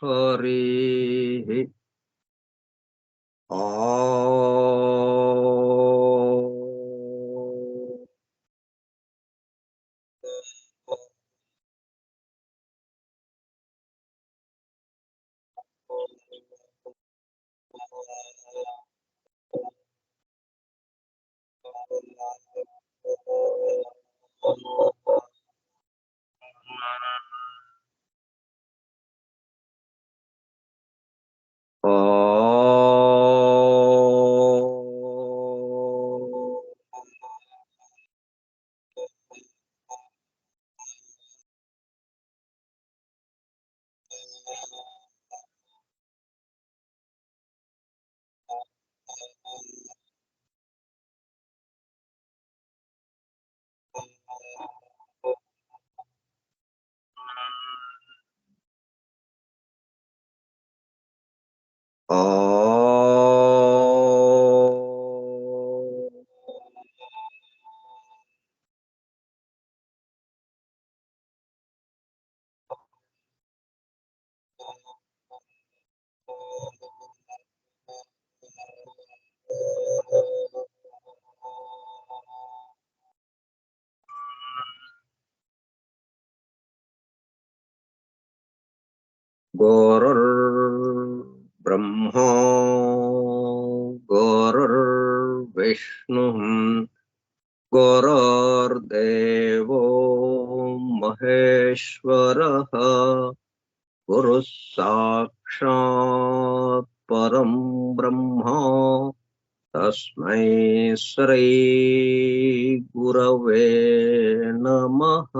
हरिः गुरुर्ब्रह्मा गुरुर्विष्णुः गुरुर्देवो महेश्वरः गुरुः साक्षात् परं ब्रह्म तस्मै श्री गुरवे नमः।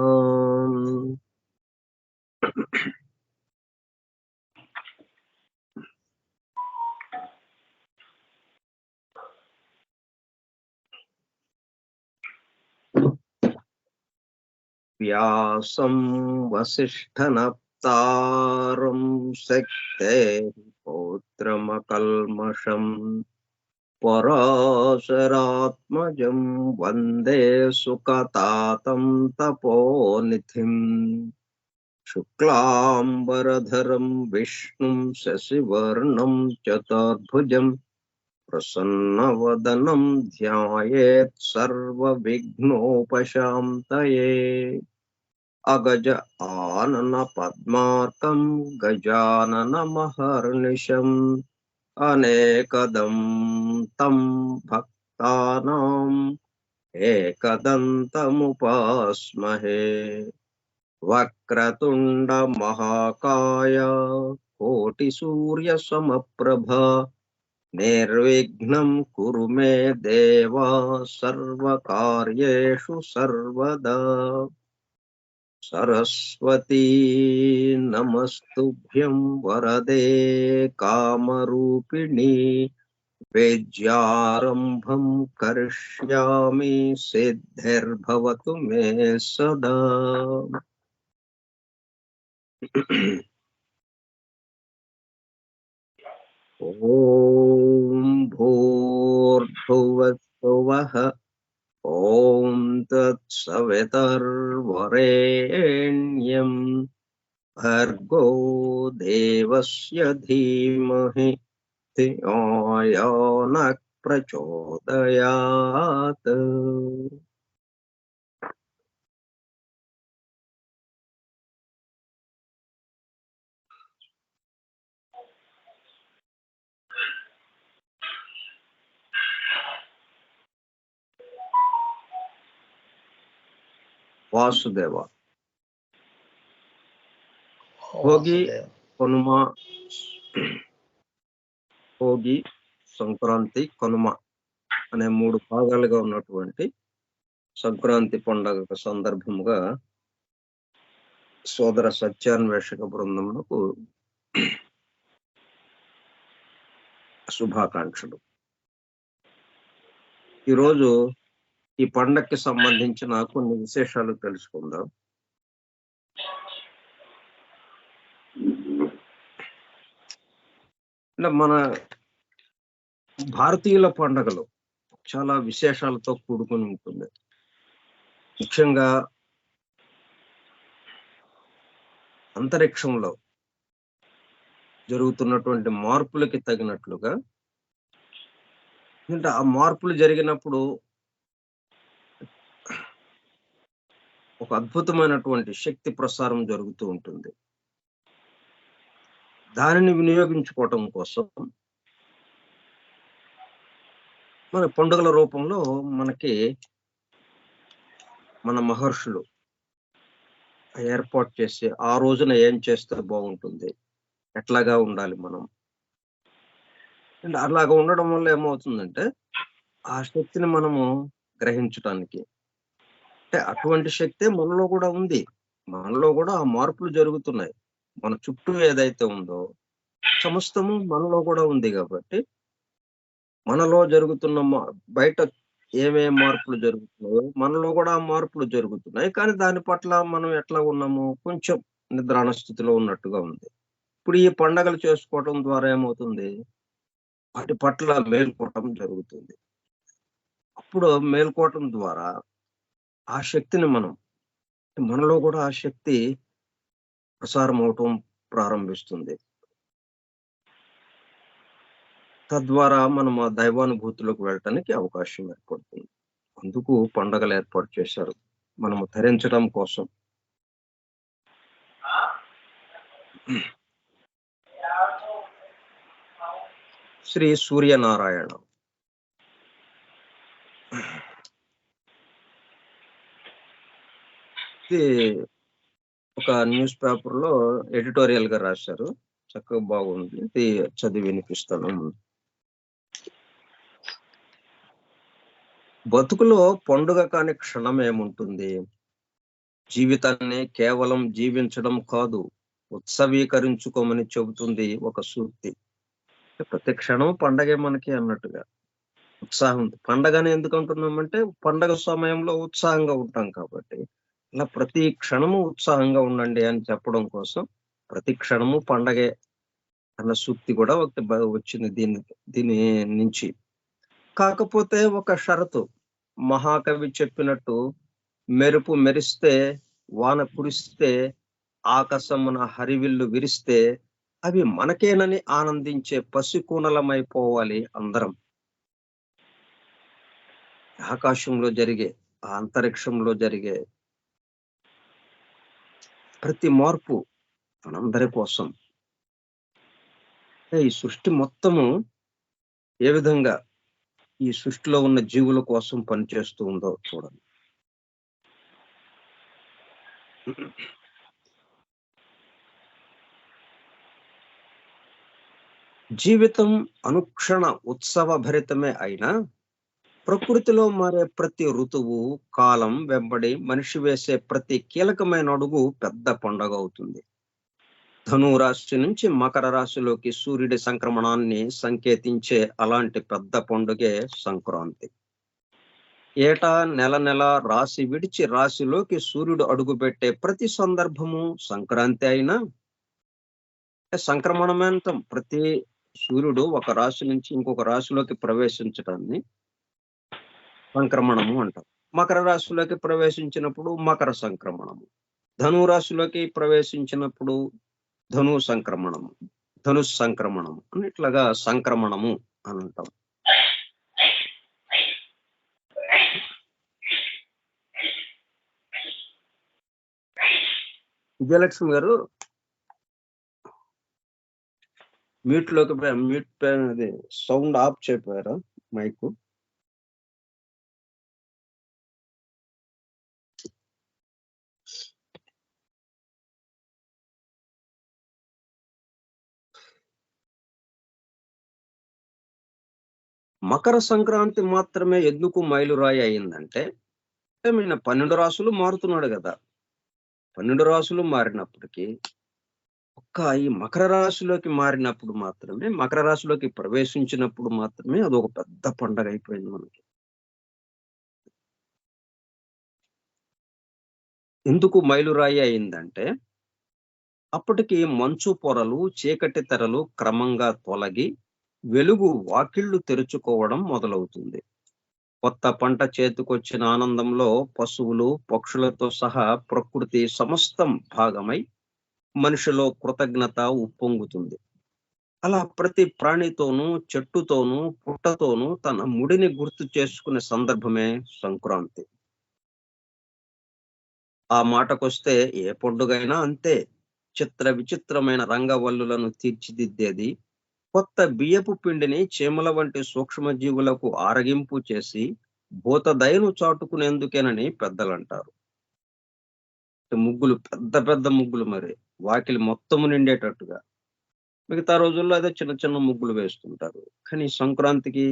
व्यासं वसिष्ठनप्तारं शक्ते पौत्रमकल्मषम् पराशरात्मजं वन्दे सुकतातं तपोनिधिम् शुक्लाम्बरधरं विष्णुं शशिवर्णं चतुर्भुजं प्रसन्नवदनं ध्यायेत् सर्वविघ्नोपशान्तये। अगज आनन पद्मार्कं गजाननमहर्निशम् अनेकदं तं भक्तानाम् एकदन्तमुपास्महे। वक्रतुण्ड महाकाय कोटिसूर्यसमप्रभा निर्विघ्नं कुरु मे देव सर्वकार्येषु सर्वदा। सरस्वती नमस्तुभ्यं वरदे कामरूपिणी विद्यारम्भं करिष्यामि सिद्धिर्भवतु मे सदा। ॐ भूर्भुवस्सुवः ॐ तत्सवितुर्वरेण्यं भर्गो देवस्य धीमहि धियो यो नः प्रचोदयात्। వాసుదేవ భోగి కనుమ భోగి సంక్రాంతి కనుమ అనే 3 భాగాలుగా ఉన్నటువంటి సంక్రాంతి పండుగ సందర్భముగా సోదర సత్యాన్వేషక బృందమునకు శుభాకాంక్షలు. ఈరోజు ఈ పండగకి సంబంధించిన కొన్ని విశేషాలు తెలుసుకుందాం. మన భారతీయుల పండుగలు చాలా విశేషాలతో కూడుకుని ఉంటుంది. ముఖ్యంగా అంతరిక్షంలో జరుగుతున్నటువంటి మార్పులకి తగినట్లుగా, అంటే ఆ మార్పులు జరిగినప్పుడు ఒక అద్భుతమైనటువంటి శక్తి ప్రసారం జరుగుతూ ఉంటుంది. దానిని వినియోగించుకోవటం కోసం మన పండుగల రూపంలో మనకి మన మహర్షులు ఏర్పాటు చేసి ఆ రోజున ఏం చేస్తే బాగుంటుంది, ఎట్లాగా ఉండాలి మనం, అండ్ అలాగా ఉండడం వల్ల ఏమవుతుందంటే ఆ శక్తిని మనము గ్రహించటానికి, అంటే అటువంటి శక్తే మనలో కూడా ఉంది. మనలో కూడా ఆ మార్పులు జరుగుతున్నాయి. మన చుట్టూ ఏదైతే ఉందో సమస్తము మనలో కూడా ఉంది కాబట్టి మనలో జరుగుతున్న బయట ఏమేం మార్పులు జరుగుతున్నాయో మనలో కూడా ఆ మార్పులు జరుగుతున్నాయి. కానీ దాని పట్ల మనం ఎట్లా ఉన్నాము, కొంచెం నిద్రాణ స్థితిలో ఉన్నట్టుగా ఉంది. ఇప్పుడు ఈ పండగలు చేసుకోవటం ద్వారా ఏమవుతుంది, వాటి పట్ల మేల్కోవటం జరుగుతుంది. అప్పుడు మేల్కోవటం ద్వారా ఆ శక్తిని మనలో కూడా ఆ శక్తి ప్రసారం అవటం ప్రారంభిస్తుంది. తద్వారా మనం ఆ దైవానుభూతిలోకి వెళ్ళటానికి అవకాశం ఏర్పడుతుంది. అందుకు పండగలు ఏర్పాటు చేశారు, మనము ధరించడం కోసం. శ్రీ సూర్యనారాయణ. ఇది ఒక న్యూస్ పేపర్ లో ఎడిటోరియల్ గా రాశారు, చక్కగా బాగుంది. ఇది చదివి వినిపిస్తాను. బతుకులో పండుగ కాని క్షణం ఏముంటుంది? జీవితాన్ని కేవలం జీవించడం కాదు, ఉత్సవీకరించుకోమని చెబుతుంది ఒక సూక్తి. ప్రతి క్షణం పండగే మనకి అన్నట్టుగా ఉత్సాహం. పండగని ఎందుకు అంటున్నామంటే పండగ సమయంలో ఉత్సాహంగా ఉంటాం కాబట్టి, ఇలా ప్రతి క్షణము ఉత్సాహంగా ఉండండి అని చెప్పడం కోసం ప్రతి క్షణము పండగే అన్న సూక్తి కూడా వచ్చింది దీని నుంచి. కాకపోతే ఒక షరతు, మహాకవి చెప్పినట్టు మెరుపు మెరిస్తే, వాన కురిస్తే, ఆకాశమున హరివిల్లు విరిస్తే అవి మనకేనని ఆనందించే పసికూనలమైపోవాలి అందరం. ఆకాశంలో జరిగే, ఆ అంతరిక్షంలో జరిగే ప్రతి మార్పు మనందరి కోసం. ఈ సృష్టి మొత్తము ఏ విధంగా ఈ సృష్టిలో ఉన్న జీవుల కోసం పనిచేస్తూ ఉందో చూడండి. జీవితం అనుక్షణ ఉత్సవ భరితమే అయినా ప్రకృతిలో మారే ప్రతి ఋతువు, కాలం వెంబడి మనిషి వేసే ప్రతి కీలకమైన అడుగు పెద్ద పండగ అవుతుంది. ధనురాశి నుంచి మకర రాశిలోకి సూర్యుడి సంక్రమణాన్ని సంకేతించే అలాంటి పెద్ద పండుగే సంక్రాంతి. ఏటా నెల నెల రాశి విడిచి రాశిలోకి సూర్యుడు అడుగుపెట్టే ప్రతి సందర్భము సంక్రాంతి అయినా, సంక్రమణమంతం ప్రతి సూర్యుడు ఒక రాశి నుంచి ఇంకొక రాశిలోకి ప్రవేశించడాన్ని సంక్రమణము అంటారు. మకర రాశిలోకి ప్రవేశించినప్పుడు మకర సంక్రమణము, ధనురాశిలోకి ప్రవేశించినప్పుడు ధను సంక్రమణము, ధనుస్ సంక్రమణము అని ఇట్లాగా సంక్రమణము అని అంటాం. విజయలక్ష్మి గారు mute sound of చేయపోయారా mic? Makar Sankranti మాత్రమే ఎందుకు మైలురాయి అయిందంటే, 12 రాసులు మారుతున్నాడు కదా. 12 రాసులు మారినప్పటికీ ఈ మకర రాశిలోకి మారినప్పుడు మాత్రమే, మకర రాశిలోకి ప్రవేశించినప్పుడు మాత్రమే అది ఒక పెద్ద పండగ అయిపోయింది మనకి. ఎందుకు మైలురాయి అయిందంటే, అప్పటికి మంచు పొరలు, చీకటి తెరలు క్రమంగా తొలగి వెలుగు వాకిళ్లు తెరుచుకోవడం మొదలవుతుంది. కొత్త పంట చేతికొచ్చిన ఆనందంలో పశువులు, పక్షులతో సహా ప్రకృతి సమస్తం భాగమై మనిషిలో కృతజ్ఞత ఉప్పొంగుతుంది. అలా ప్రతి ప్రాణితోనూ, చెట్టుతోనూ, పుట్టతోనూ తన ముడిని గుర్తు చేసుకునే సందర్భమే సంక్రాంతి. ఆ మాటకొస్తే ఏ పండుగైనా అంతే. చిత్ర విచిత్రమైన రంగవల్లులను తీర్చిదిద్దేది, కొత్త బియ్యపు పిండిని చీమల వంటి సూక్ష్మజీవులకు ఆరగింపు చేసి, భూతదయను చాటుకునేందుకేనని పెద్దలంటారు. ముగ్గులు పెద్ద పెద్ద ముగ్గులు మరి. వాకిలి మొత్తము నిండేటట్టుగా. మిగతా రోజుల్లో అదే చిన్న చిన్న ముగ్గులు వేస్తుంటారు. కానీ సంక్రాంతికి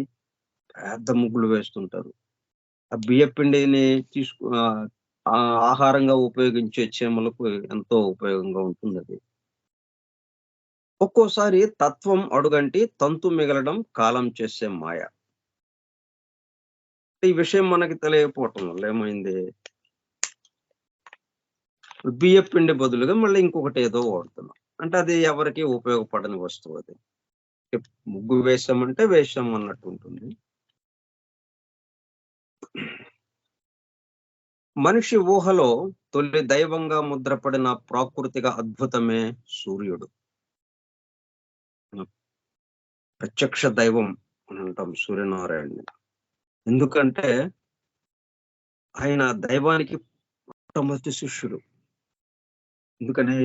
పెద్ద ముగ్గులు వేస్తుంటారు. ఆ బియ్యపిండిని ఆహారంగా ఉపయోగించే చీమలకు ఎంతో ఉపయోగంగా ఉంటుందది. ఒక్కోసారి తత్వం అడుగంటి తంతు మిగలడం కాలం చేసే మాయ. ఈ విషయం మనకి తెలియకపోవటం వల్ల ఏమైంది? బియ్యపిండి బదులుగా మళ్ళీ ఇంకొకటేదో వాడుతున్నాం. అంటే అది ఎవరికీ ఉపయోగపడని వస్తువది. ముగ్గు వేశామంటే వేశాం అన్నట్టుంటుంది. మనిషి ఊహలో తొలి దైవంగా ముద్రపడిన ప్రాకృతిక అద్భుతమే సూర్యుడు. ప్రత్యక్ష దైవం అని అంటాం సూర్యనారాయణుని. ఎందుకంటే ఆయన దైవానికి మొట్టమొదటి శిష్యుడు. ఎందుకని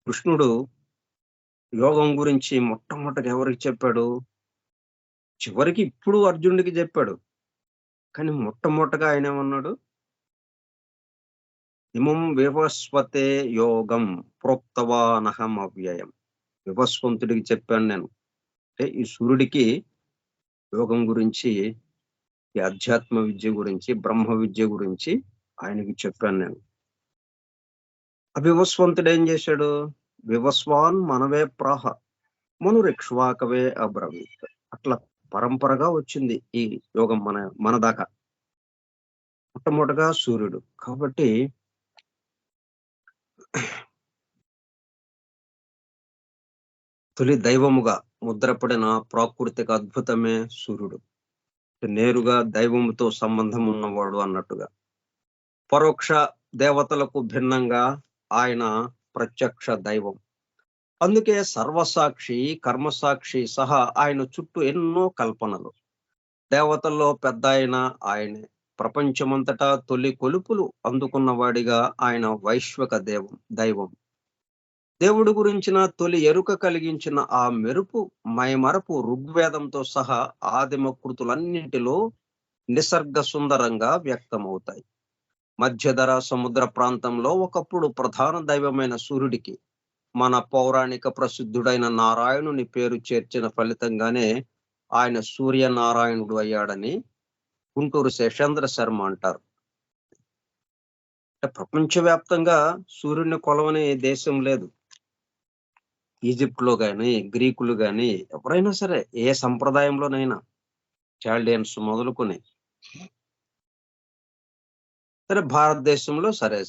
కృష్ణుడు యోగం గురించి మొట్టమొదటిగా ఎవరికి చెప్పాడు? చివరికి ఇప్పుడు అర్జునుడికి చెప్పాడు. కానీ మొట్టమొదటగా ఆయనేమన్నాడు? ఇమం వివస్వతే యోగం ప్రోక్తవానహం అవ్యయం. వివస్వంతుడికి చెప్పాను నేను. అంటే ఈ సూర్యుడికి యోగం గురించి, ఈ అధ్యాత్మ విద్య గురించి, బ్రహ్మ విద్య గురించి ఆయనకి చెప్పాను నేను. ఆ వివస్వంతుడు ఏం చేశాడు? వివస్వాన్ మనవే ప్రాహ మనురిక్ష్వాకవే అబ్రవీత్. అట్లా పరంపరగా వచ్చింది ఈ యోగం మన దాకా. మొట్టమొదటగా సూర్యుడు. కాబట్టి తొలి దైవముగా ముద్రపడిన ప్రాకృతిక అద్భుతమే సూర్యుడు. నేరుగా దైవముతో సంబంధం ఉన్నవాడు అన్నట్టుగా. పరోక్ష దేవతలకు భిన్నంగా ఆయన ప్రత్యక్ష దైవం. అందుకే సర్వసాక్షి, కర్మసాక్షి సహా ఆయన చుట్టూ ఎన్నో కల్పనలు. దేవతల్లో పెద్దాయన ఆయనే. ప్రపంచమంతటా తొలి కొలుపులు అందుకున్నవాడిగా ఆయన వైశ్వక దైవం. దేవుడి గురించిన తొలి ఎరుక కలిగించిన ఆ మెరుపు మైమరపు ఋగ్వేదంతో సహా ఆదిమ కృతులన్నింటిలో నిసర్గ సుందరంగా వ్యక్తమవుతాయి. మధ్యధర సముద్ర ప్రాంతంలో ఒకప్పుడు ప్రధాన దైవమైన సూర్యుడికి మన పౌరాణిక ప్రసిద్ధుడైన నారాయణుని పేరు చేర్చిన ఫలితంగానే ఆయన సూర్యనారాయణుడు అయ్యాడని గుంటూరు శేషేంద్ర శర్మ అంటారు. ప్రపంచవ్యాప్తంగా సూర్యుడిని కొలవని దేశం లేదు. ఈజిప్ట్ లో గాని, గ్రీకులు గాని, ఎవరైనా సరే ఏ సంప్రదాయంలోనైనా చాల్డియన్స్ మొదలుకొని సరే, భారతదేశంలో సరే.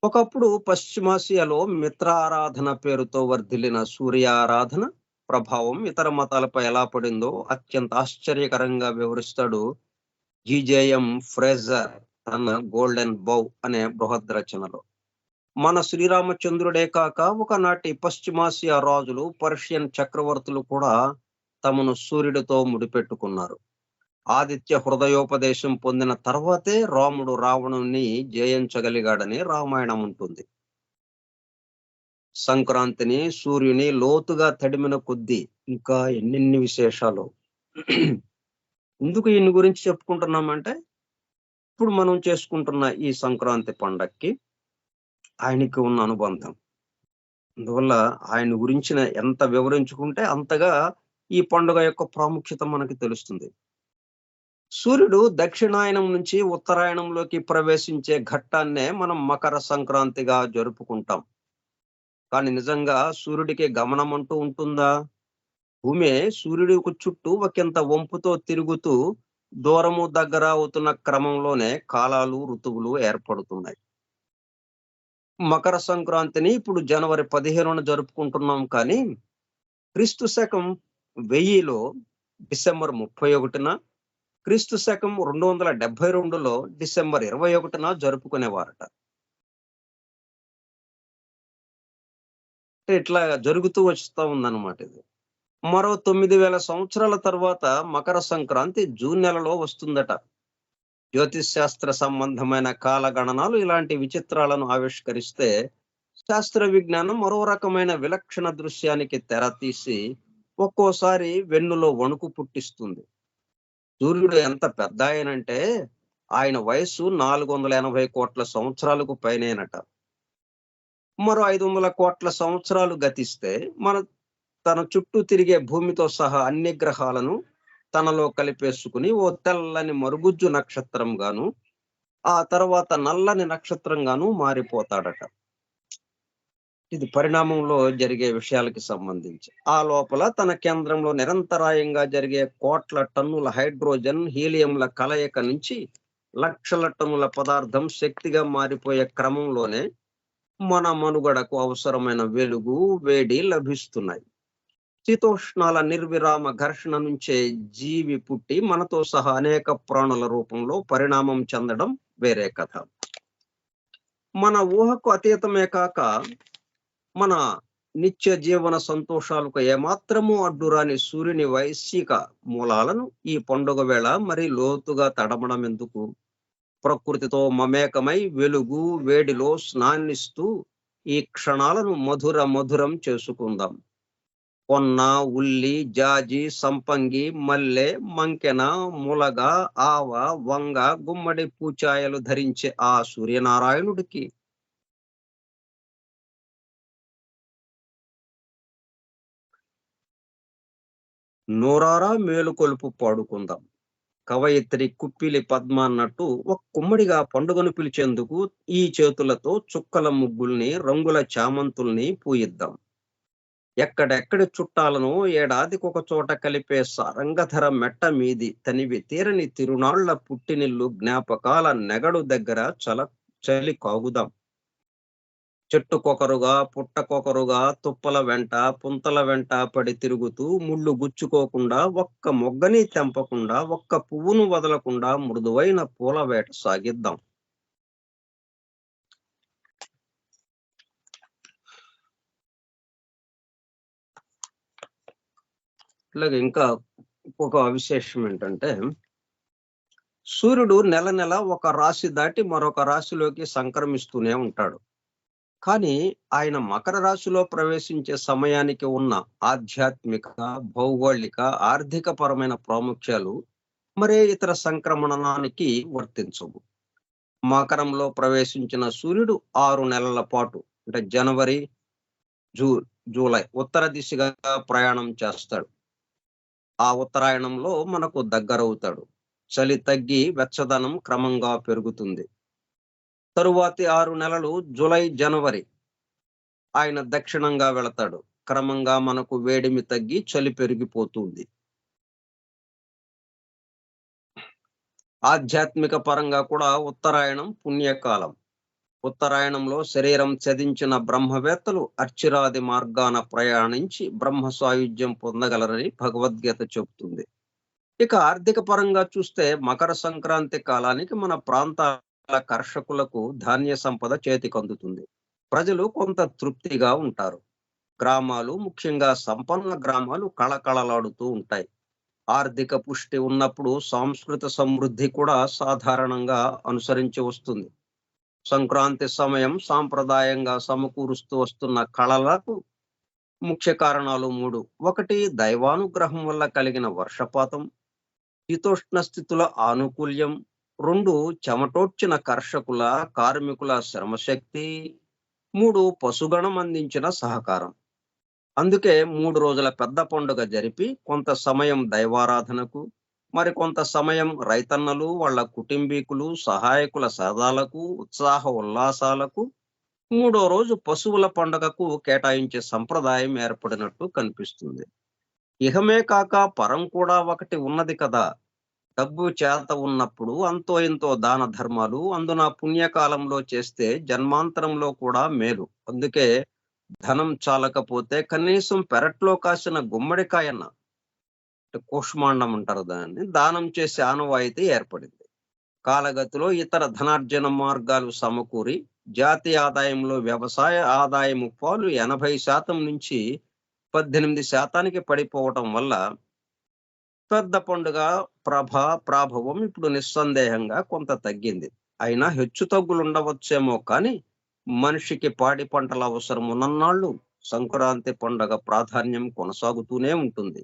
ఒకప్పుడు పశ్చిమాసియాలో మిత్ర ఆరాధన పేరుతో వర్ధిల్లిన సూర్యారాధన ప్రభావం ఇతర మతాలపై ఎలా పడిందో అత్యంత ఆశ్చర్యకరంగా వివరిస్తాడు జీజేఎం ఫ్రేజర్ తన గోల్డెన్ బౌ అనే బృహద్ రచనలో. మన శ్రీరామచంద్రుడే కాక ఒకనాటి పశ్చిమాసియా రాజులు, పర్షియన్ చక్రవర్తులు కూడా తమను సూర్యుడితో ముడిపెట్టుకున్నారు. ఆదిత్య హృదయోపదేశం పొందిన తర్వాతే రాముడు రావణుణ్ణి జయించగలిగాడని రామాయణం ఉంటుంది. సంక్రాంతిని, సూర్యుని లోతుగా తడిమిన కొద్దీ ఇంకా ఎన్నెన్ని విశేషాలు. ఎందుకు ఈయన గురించి చెప్పుకుంటున్నామంటే, ఇప్పుడు మనం చేసుకుంటున్న ఈ సంక్రాంతి పండక్కి ఆయనకి ఉన్న అనుబంధం. అందువల్ల ఆయన గురించిన ఎంత వివరించుకుంటే అంతగా ఈ పండుగ యొక్క ప్రాముఖ్యత మనకి తెలుస్తుంది. సూర్యుడు దక్షిణాయనం నుంచి ఉత్తరాయణంలోకి ప్రవేశించే ఘట్టాన్నే మనం మకర సంక్రాంతిగా జరుపుకుంటాం. కానీ నిజంగా సూర్యుడికి గమనం అంటూ ఉంటుందా? భూమి సూర్యుడికి చుట్టూ ఒకంత వంపుతో తిరుగుతూ దూరము దగ్గర అవుతున్న క్రమంలోనే కాలాలు, ఋతువులు ఏర్పడుతున్నాయి. మకర సంక్రాంతిని ఇప్పుడు జనవరి 15న జరుపుకుంటున్నాం. కానీ క్రీస్తు శకం 1000లో డిసెంబర్ 31న, క్రీస్తు శకం 272లో డిసెంబర్ 21న జరుపుకునేవారట. అంటే ఇట్లా జరుగుతూ వస్తా ఉందన్నమాట ఇది. మరో 9000 సంవత్సరాల తర్వాత మకర సంక్రాంతి జూన్ నెలలో వస్తుందట. జ్యోతిష్ శాస్త్ర సంబంధమైన కాలగణనాలు ఇలాంటి విచిత్రాలను ఆవిష్కరిస్తే, శాస్త్ర విజ్ఞానం మరో రకమైన విలక్షణ దృశ్యానికి తెర తీసి ఒక్కోసారి వెన్నులో వణుకు పుట్టిస్తుంది. సూర్యుడు ఎంత పెద్దాయనంటే ఆయన వయస్సు 480 కోట్ల సంవత్సరాలకు పైనేనట. మరో 500 కోట్ల సంవత్సరాలు గతిస్తే తన చుట్టూ తిరిగే భూమితో సహా అన్ని గ్రహాలను తనలో కలిపేసుకుని ఓ తెల్లని మరుగుజ్జు నక్షత్రం గాను, ఆ తర్వాత నల్లని నక్షత్రంగాను మారిపోతాడట. ఇది పరిణామంలో జరిగే విషయాలకి సంబంధించి. ఆ లోపల తన కేంద్రంలో నిరంతరాయంగా జరిగే కోట్ల టన్నుల హైడ్రోజన్, హీలియంల కలయిక నుంచి లక్షల టన్నుల పదార్థం శక్తిగా మారిపోయే క్రమంలోనే మన మనుగడకు అవసరమైన వెలుగు, వేడి లభిస్తున్నాయి. శీతోష్ణాల నిర్విరామ ఘర్షణ నుంచే జీవి పుట్టి మనతో సహా అనేక ప్రాణుల రూపంలో పరిణామం చెందడం వేరే కథ. మన ఊహకు అతీతమే కాక మన నిత్య జీవన సంతోషాలకు ఏమాత్రమూ అడ్డురాని సూర్యుని వైశ్విక మూలాలను ఈ పండుగ వేళ మరి లోతుగా తడమడం ఎందుకు? ప్రకృతితో మమేకమై వెలుగు, వేడిలో స్నానిస్తూ ఈ క్షణాలను మధురం చేసుకుందాం. పొన్న, ఉల్లి, జాజి, సంపంగి, మల్లె, మంకెన, ములగ, ఆవ, వంగ, గుమ్మడి పూచాయలు ధరించే ఆ సూర్యనారాయణుడికి నోరారా మేలుకొలుపు పాడుకుందాం. కవయిత్రి కుప్పిలి పద్మ అన్నట్టు ఒక కుమ్మడిగా పండుగను పిలిచేందుకు ఈ చేతులతో చుక్కల ముగ్గుల్ని, రంగుల చామంతుల్ని పూయిద్దాం. ఎక్కడెక్కడి చుట్టాలను ఏడాదికొక చోట కలిపే సారంగధర మెట్ట మీది తనివి తీరని తిరునాళ్ల పుట్టినిల్లు జ్ఞాపకాల నెగడు దగ్గర చలి కాగుదాం. చెట్టుకొకరుగా, పుట్టకొకరుగా, తుప్పల వెంట, పుంతల వెంట పడి తిరుగుతూ ముళ్ళు గుచ్చుకోకుండా, ఒక్క మొగ్గని తెంపకుండా, ఒక్క పువ్వును వదలకుండా మృదువైన పూల వేట సాగిద్దాం. ఇలాగ ఇంకా ఒక విశేషం ఏంటంటే, సూర్యుడు నెల నెల ఒక రాశి దాటి మరొక రాశిలోకి సంక్రమిస్తూనే ఉంటాడు. కానీ ఆయన మకర రాశిలో ప్రవేశించే సమయానికి ఉన్న ఆధ్యాత్మిక, భౌగోళిక, ఆర్థిక పరమైన ప్రాముఖ్యాలు మరే ఇతర సంక్రమణానికి వర్తించవు. మకరంలో ప్రవేశించిన సూర్యుడు 6 నెలల పాటు అంటే జనవరి, జూలై ఉత్తర దిశగా ప్రయాణం చేస్తాడు. ఆ ఉత్తరాయణంలో మనకు దగ్గరవుతాడు. చలి తగ్గి వెచ్చదనం క్రమంగా పెరుగుతుంది. తరువాతి 6 నెలలు జూలై, జనవరి ఆయన దక్షిణంగా వెళతాడు. క్రమంగా మనకు వేడిమి తగ్గి చలి పెరిగిపోతుంది. ఆధ్యాత్మిక పరంగా కూడా ఉత్తరాయణం పుణ్యకాలం. ఉత్తరాయణంలో శరీరం ఛేదించిన బ్రహ్మవేత్తలు అర్చిరాది మార్గాన ప్రయాణించి బ్రహ్మ సాయుధ్యం పొందగలరని భగవద్గీత చెబుతుంది. ఇక ఆర్థిక పరంగా చూస్తే మకర సంక్రాంతి కాలానికి మన ప్రాంతాల కర్షకులకు ధాన్య సంపద చేతికందుతుంది. ప్రజలు కొంత తృప్తిగా ఉంటారు. గ్రామాలు, ముఖ్యంగా సంపన్న గ్రామాలు కళకళలాడుతూ ఉంటాయి. ఆర్థిక పుష్టి ఉన్నప్పుడు సాంస్కృతిక సమృద్ధి కూడా సాధారణంగా అనుసరించి వస్తుంది. సంక్రాంతి సమయం సాంప్రదాయంగా సమకూరుస్తూ వస్తున్న కళలకు ముఖ్య కారణాలు 3. 1 దైవానుగ్రహం వల్ల కలిగిన వర్షపాతం, శీతోష్ణ స్థితుల ఆనుకూల్యం. 2 చెమటోడ్చిన కర్షకుల, కార్మికుల శ్రమశక్తి. 3 పశుగణం అందించిన సహకారం. అందుకే 3 రోజుల పెద్ద పండుగ జరిపి కొంత సమయం దైవారాధనకు, మరికొంత సమయం రైతన్నలు, వాళ్ళ కుటుంబీకులు, సహాయకుల సరదాలకు, ఉత్సాహ ఉల్లాసాలకు, 3వ రోజు పశువుల పండుగకు కేటాయించే సంప్రదాయం ఏర్పడినట్టు కనిపిస్తుంది. ఇహమే కాక పరం కూడా ఒకటి ఉన్నది కదా. డబ్బు చేత ఉన్నప్పుడు అంతో ఇంతో దాన ధర్మాలు, అందున పుణ్యకాలంలో చేస్తే జన్మాంతరంలో కూడా మేలు. అందుకే ధనం చాలకపోతే కనీసం పెరట్లో కాసిన గుమ్మడికాయన్న, కూష్మాండం అంటారు దాన్ని, దానం చేసే ఆనవాయితీ ఏర్పడింది. కాలగతిలో ఇతర ధనార్జన మార్గాలు సమకూరి జాతీయ ఆదాయంలో వ్యవసాయ ఆదాయము పాలు 80% నుంచి 18% పడిపోవటం వల్ల పెద్ద పండుగ ప్రాభవం ఇప్పుడు నిస్సందేహంగా కొంత తగ్గింది. అయినా హెచ్చు తగ్గులు ఉండవచ్చేమో కానీ మనిషికి పాడి పంటల అవసరం ఉన్నన్నాళ్ళు సంక్రాంతి పండుగ ప్రాధాన్యం కొనసాగుతూనే ఉంటుంది.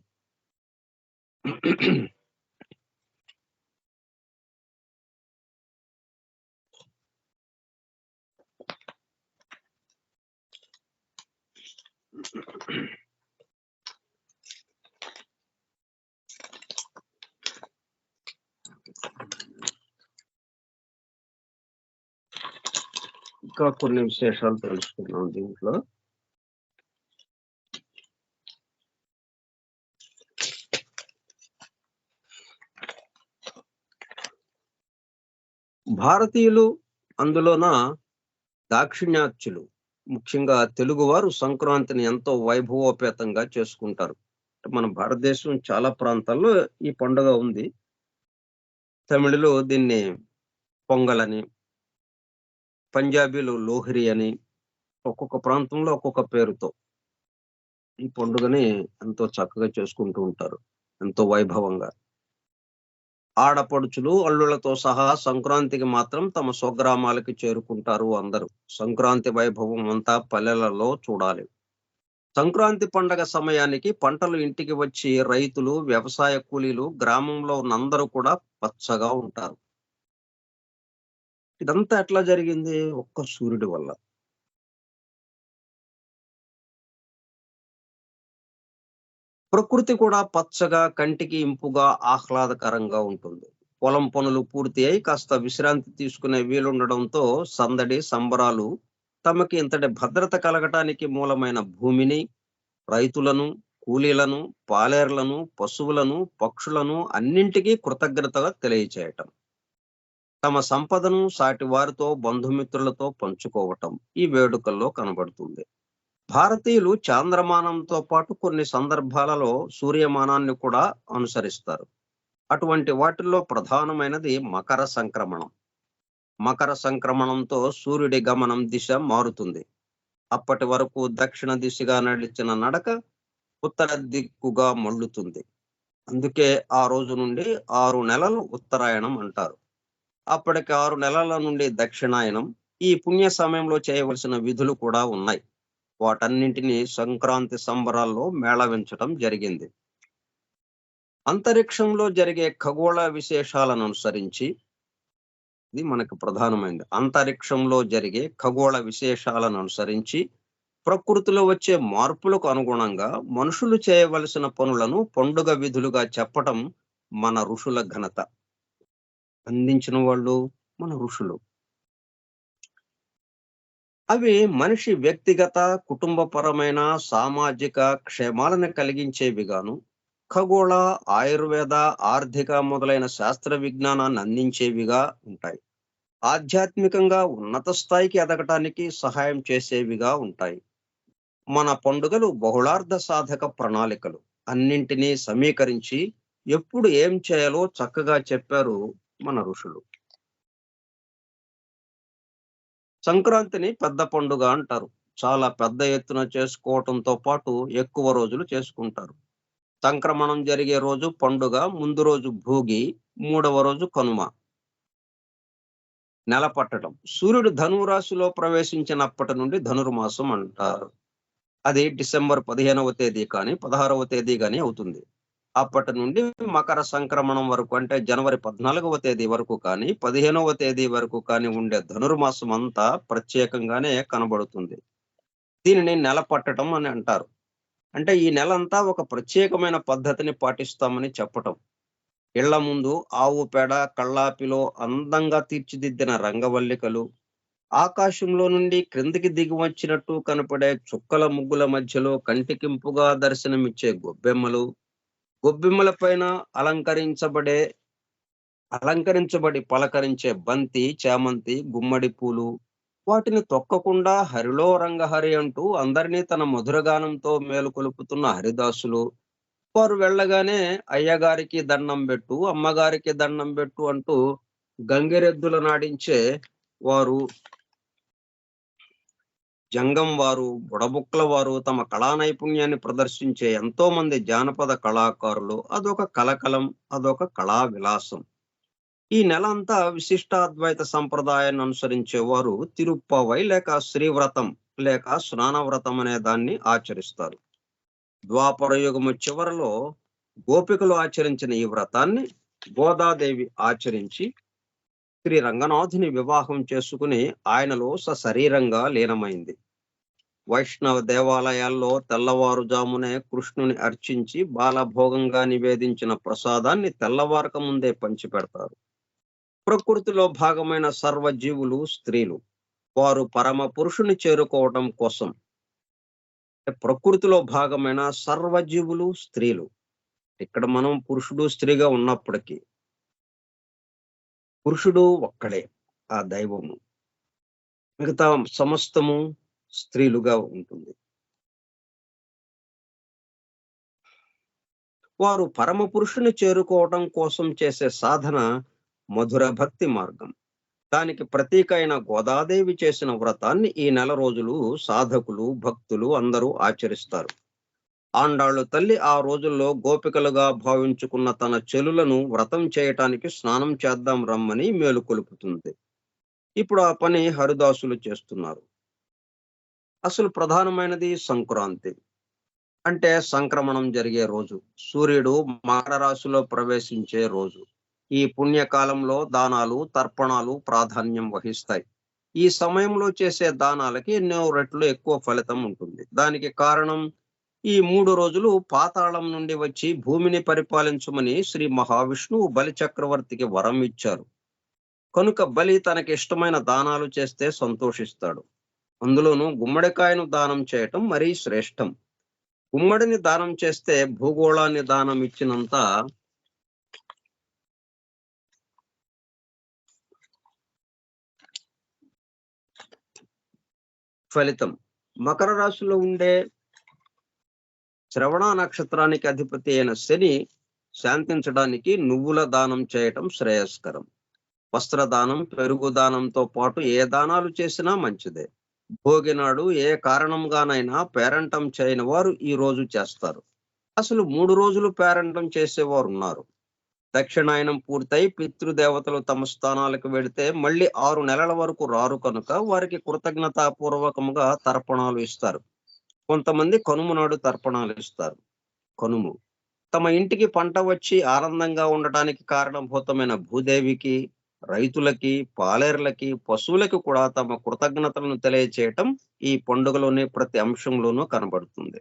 ఇంకా కొన్ని విశేషాలు తెలుసుకున్నాం దీంట్లో. భారతీయులు, అందులోన దాక్షిణాత్యులు, ముఖ్యంగా తెలుగువారు సంక్రాంతిని ఎంతో వైభవోపేతంగా చేసుకుంటారు. మన భారతదేశం చాలా ప్రాంతాల్లో ఈ పండుగ ఉంది. తమిళులు దీన్ని పొంగల్ అని, పంజాబీలు లోహ్రి అని, ఒక్కొక్క ప్రాంతంలో ఒక్కొక్క పేరుతో ఈ పండుగని ఎంతో చక్కగా చేసుకుంటూ ఉంటారు, ఎంతో వైభవంగా. ఆడపడుచులు, అల్లులతో సహా సంక్రాంతికి మాత్రం తమ స్వగ్రామాలకి చేరుకుంటారు అందరూ. సంక్రాంతి వైభవం అంతా పల్లెలలో చూడాలి. సంక్రాంతి పండగ సమయానికి పంటలు ఇంటికి వచ్చి రైతులు, వ్యవసాయ కూలీలు, గ్రామంలో ఉన్న అందరూ కూడా పచ్చగా ఉంటారు. ఇదంతా ఎట్లా జరిగింది? ఒక్క సూర్యుడి వల్ల. ప్రకృతి కూడా పచ్చగా, కంటికి ఇంపుగా, ఆహ్లాదకరంగా ఉంటుంది. పొలం పనులు పూర్తి అయి కాస్త విశ్రాంతి తీసుకునే వీలుండడంతో సందడి, సంబరాలు తమకి ఇంతటి భద్రత కలగటానికి మూలమైన భూమిని, రైతులను, కూలీలను, పాలేర్లను, పశువులను, పక్షులను అన్నింటికీ కృతజ్ఞతగా తెలియచేయటం. తమ సంపదను సాటి వారితో, బంధుమిత్రులతో పంచుకోవటం ఈ వేడుకల్లో కనబడుతుంది. భారతీయులు చాంద్రమానంతో పాటు కొన్ని సందర్భాలలో సూర్యమానాన్ని కూడా అనుసరిస్తారు. అటువంటి వాటిల్లో ప్రధానమైనది మకర సంక్రమణం. మకర సంక్రమణంతో సూర్యుడి గమనం దిశ మారుతుంది. అప్పటి వరకు దక్షిణ దిశగా నడిచిన నడక ఉత్తర దిక్కుగా మళ్ళుతుంది. అందుకే ఆ రోజు నుండి 6 నెలలు ఉత్తరాయణం అంటారు. అప్పటికి 6 నెలల నుండి దక్షిణాయనం. ఈ పుణ్య సమయంలో చేయవలసిన విధులు కూడా ఉన్నాయి. వాటన్నింటినీ సంక్రాంతి సంబరాల్లో మేళవించటం జరిగింది. అంతరిక్షంలో జరిగే ఖగోళ విశేషాలను అనుసరించి, ఇది మనకు ప్రధానమైనది. అంతరిక్షంలో జరిగే ఖగోళ విశేషాలను అనుసరించి ప్రకృతిలో వచ్చే మార్పులకు అనుగుణంగా మనుషులు చేయవలసిన పనులను పండుగ విధులుగా చెప్పటం మన ఋషుల ఘనత. అందించిన వాళ్ళు మన ఋషులు. అవి మనిషి వ్యక్తిగత, కుటుంబపరమైన, సామాజిక క్షేమాలను కలిగించేవిగాను, ఖగోళ, ఆయుర్వేద, ఆర్థిక మొదలైన శాస్త్ర విజ్ఞానాన్ని అందించేవిగా ఉంటాయి. ఆధ్యాత్మికంగా ఉన్నత స్థాయికి ఎదగటానికి సహాయం చేసేవిగా ఉంటాయి. మన పండుగలు బహుళార్థ సాధక ప్రణాళికలు. అన్నింటినీ సమీకరించి ఎప్పుడు ఏం చేయాలో చక్కగా చెప్పారు మన ఋషులు. సంక్రాంతిని పెద్ద పండుగ అంటారు. చాలా పెద్ద ఎత్తున చేసుకోవటంతో పాటు ఎక్కువ రోజులు చేసుకుంటారు. సంక్రమణం జరిగే రోజు పండుగ, ముందు రోజు భోగి, 3వ రోజు కనుమ. నెల పట్టడం. సూర్యుడు ధనురాశిలో ప్రవేశించినప్పటి నుండి ధనుర్మాసం అంటారు. అది డిసెంబర్ 15వ తేదీ కానీ 16వ తేదీ కానీ అవుతుంది. అప్పటి నుండి మకర సంక్రమణం వరకు, అంటే జనవరి 14వ తేదీ వరకు కానీ 15వ తేదీ వరకు కానీ ఉండే ధనుర్మాసం అంతా ప్రత్యేకంగానే కనబడుతుంది. దీనిని నెల పట్టడం అని అంటారు. అంటే ఈ నెలంతా ఒక ప్రత్యేకమైన పద్ధతిని పాటిస్తామని చెప్పటం. ఇళ్ల ముందు ఆవు పేడ, కళ్ళాపిలో అందంగా తీర్చిదిద్దిన రంగవల్లికలు, ఆకాశంలో నుండి క్రిందికి దిగి వచ్చినట్టు కనపడే చుక్కల ముగ్గుల మధ్యలో కంటికింపుగా దర్శనమిచ్చే గొబ్బెమ్మలు, గొబ్బెమ్మల పైన అలంకరించబడి పలకరించే బంతి, చామంతి, గుమ్మడి పూలు, వాటిని తొక్కకుండా హరిలో రంగహరి అంటూ అందరినీ తన మధురగానంతో మేలుకొలుపుతున్న హరిదాసులు, వారు వెళ్ళగానే అయ్యగారికి దండం పెట్టు, అమ్మగారికి దండం పెట్టు అంటూ గంగిరెద్దుల నాడించే వారు, జంగం వారు, బుడబుక్కల వారు తమ కళా నైపుణ్యాన్ని ప్రదర్శించే ఎంతో మంది జానపద కళాకారులు అదొక కలకలం, అదొక కళా విలాసం. ఈ నెల అంతా విశిష్టాద్వైత సంప్రదాయాన్ని అనుసరించేవారు తిరుప్పావై లేక శ్రీవ్రతం లేక స్నానవ్రతం అనే దాన్ని ఆచరిస్తారు. ద్వాపర యుగము చివరలో గోపికలు ఆచరించిన ఈ వ్రతాన్ని గోదాదేవి ఆచరించి శ్రీ రంగనాథుని వివాహం చేసుకుని ఆయనలో సశరీరంగా లీనమైంది. వైష్ణవ దేవాలయాల్లో తెల్లవారుజామునే కృష్ణుని అర్చించి బాలభోగంగా నివేదించిన ప్రసాదాన్ని తెల్లవారక ముందే పంచిపెడతారు. ప్రకృతిలో భాగమైన సర్వజీవులు స్త్రీలు. వారు పరమ పురుషుని చేరుకోవటం కోసం. ప్రకృతిలో భాగమైన సర్వజీవులు స్త్రీలు. ఇక్కడ మనం పురుషుడు స్త్రీగా ఉన్నప్పటికీ పురుషుడు ఒక్కడే, ఆ దైవము. మిగతా సమస్తము స్త్రీలుగా ఉంటుంది. వారు పరమ పురుషుని చేరుకోవటం కోసం చేసే సాధన మధుర భక్తి మార్గం. దానికి ప్రతీక అయిన గోదాదేవి చేసిన వ్రతాన్ని ఈ నెల రోజులు సాధకులు, భక్తులు అందరూ ఆచరిస్తారు. ఆండాళ్ళు తల్లి ఆ రోజుల్లో గోపికలుగా భావించుకున్న తన చెలులను వ్రతం చేయటానికి స్నానం చేద్దాం రమ్మని మేలుకొలుపుతుంది. ఇప్పుడు ఆ పని హరిదాసులు చేస్తున్నారు. అసలు ప్రధానమైనది సంక్రాంతి, అంటే సంక్రమణం జరిగే రోజు, సూర్యుడు మకర రాశిలో ప్రవేశించే రోజు. ఈ పుణ్యకాలంలో దానాలు, తర్పణాలు ప్రాధాన్యం వహిస్తాయి. ఈ సమయంలో చేసే దానాలకి ఎన్నో రెట్లు ఎక్కువ ఫలితం ఉంటుంది. దానికి కారణం, ఈ 3 రోజులు పాతాళం నుండి వచ్చి భూమిని పరిపాలించమని శ్రీ మహావిష్ణువు బలి చక్రవర్తికి వరం ఇచ్చారు. కనుక బలి తనకి ఇష్టమైన దానాలు చేస్తే సంతోషిస్తాడు. అందులోనూ గుమ్మడికాయను దానం చేయటం మరీ శ్రేష్టం. గుమ్మడిని దానం చేస్తే భూగోళాన్ని దానం ఇచ్చినంత ఫలితం. మకర రాశిలో ఉండే శ్రవణ నక్షత్రానికి అధిపతి అయిన శని శాంతించడానికి నువ్వుల దానం చేయటం శ్రేయస్కరం. వస్త్రదానం, పెరుగు దానంతో పాటు ఏ దానాలు చేసినా మంచిదే. భోగి నాడు ఏ కారణంగానైనా పేరంటం చేయని వారు ఈ రోజు చేస్తారు. అసలు 3 రోజులు పేరంటం చేసేవారు ఉన్నారు. దక్షిణాయనం పూర్తయి పితృదేవతలు తమ స్థానాలకు వెడితే మళ్ళీ 6 నెలల వరకు రారు కనుక వారికి కృతజ్ఞతాపూర్వకంగా తర్పణాలు ఇస్తారు. కొంతమంది కనుమ నాడు తర్పణాలు ఇస్తారు. కనుము తమ ఇంటికి పంట వచ్చి ఆనందంగా ఉండటానికి కారణభూతమైన భూదేవికి, రైతులకి, పాలేర్లకి, పశువులకి కూడా తమ కృతజ్ఞతలను తెలియచేయటం ఈ పండుగలోని ప్రతి అంశంలోనూ కనబడుతుంది.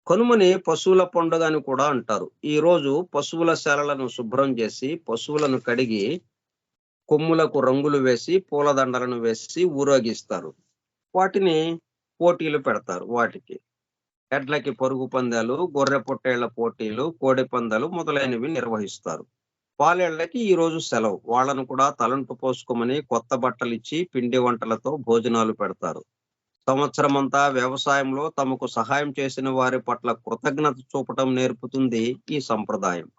కనుమని పశువుల పండుగ అని కూడా అంటారు. ఈ రోజు పశువుల శాలలను శుభ్రం చేసి, పశువులను కడిగి, కొమ్ములకు రంగులు వేసి, పూలదండలను వేసి ఊరేగిస్తారు. వాటిని పోటీలు పెడతారు. వాటికి ఎడ్లకి పరుగు పందాలు, గొర్రె పొట్టేళ్ల పోటీలు, కోడి పందాలు మొదలైనవి నిర్వహిస్తారు. పాలేళ్లకి ఈ రోజు సెలవు. వాళ్ళను కూడా తలంటు పోసుకోమని కొత్త బట్టలిచ్చి పిండి వంటలతో భోజనాలు పెడతారు. సంవత్సరమంతా వ్యవసాయంలో తమకు సహాయం చేసిన వారి పట్ల కృతజ్ఞత చూపటం నేర్పుతుంది ఈ సంప్రదాయం.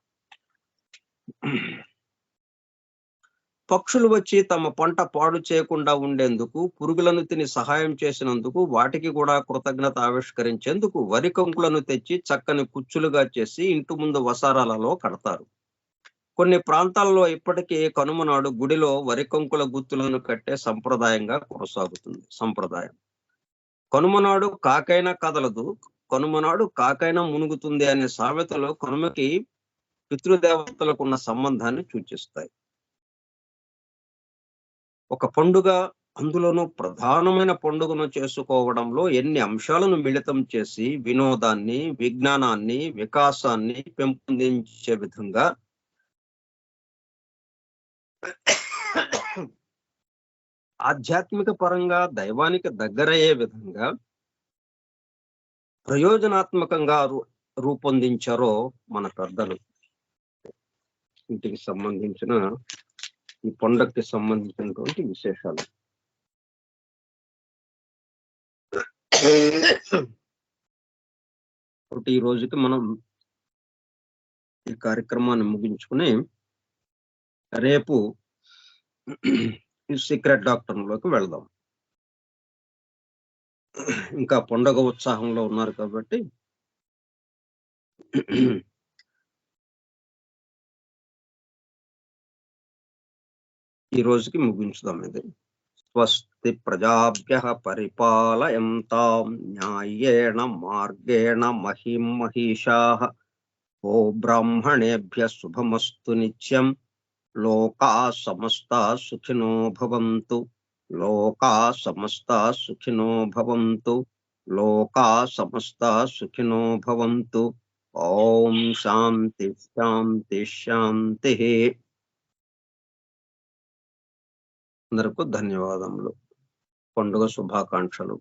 పక్షులు వచ్చి తమ పంట పాడు చేయకుండా ఉండేందుకు, పురుగులను తిని సహాయం చేసినందుకు వాటికి కూడా కృతజ్ఞత ఆవిష్కరించేందుకు వరి కంకులను తెచ్చి చక్కని కుచ్చులుగా చేసి ఇంటి ముందు వసారాలలో కడతారు. కొన్ని ప్రాంతాల్లో ఇప్పటికీ కనుమ నాడు గుడిలో వరి కంకుల గుత్తులను కట్టే సంప్రదాయంగా కొనసాగుతుంది. కనుమనాడు కాకైనా కదలదు, కనుమనాడు కాకైనా మునుగుతుంది అనే సామెతలో కనుమకి పితృదేవతలకు ఉన్న సంబంధాన్ని సూచిస్తాయి. ఒక పండుగ, అందులోనూ ప్రధానమైన పండుగను చేసుకోవడంలో ఎన్ని అంశాలను మిళితం చేసి వినోదాన్ని, విజ్ఞానాన్ని, వికాసాన్ని పెంపొందించే విధంగా ఆధ్యాత్మిక పరంగా దైవానికి దగ్గరయ్యే విధంగా ప్రయోజనాత్మకంగా రూపొందించారో మన పెద్దలు. ఇంటికి సంబంధించిన ఈ పండుగకి సంబంధించినటువంటి విశేషాలు. కాబట్టి ఈ రోజుకి మనం ఈ కార్యక్రమాన్ని ముగించుకుని రేపు ఈ సీక్రెట్ డాక్టర్లోకి వెళ్దాం. ఇంకా పండగ ఉత్సాహంలో ఉన్నారు కాబట్టి ఈ రోజుకి ముగించుదాం ఇది. స్వస్తి ప్రజాభ్యః పరిపాలయంతాం న్యాయేణ మార్గేణ మహిం మహిషాః ఓ బ్రాహ్మణేభ్యః శుభమస్తు నిత్యం లోకాః సమస్తాః సుఖినో భవంతు లోకాః సమస్తాః సుఖినో భవంతు లోకాః సమస్తాః సుఖినో భవంతు. ఓం శాంతి శాంతి శాంతి. అందరికీ ధన్యవాదములు. పండుగ శుభాకాంక్షలు.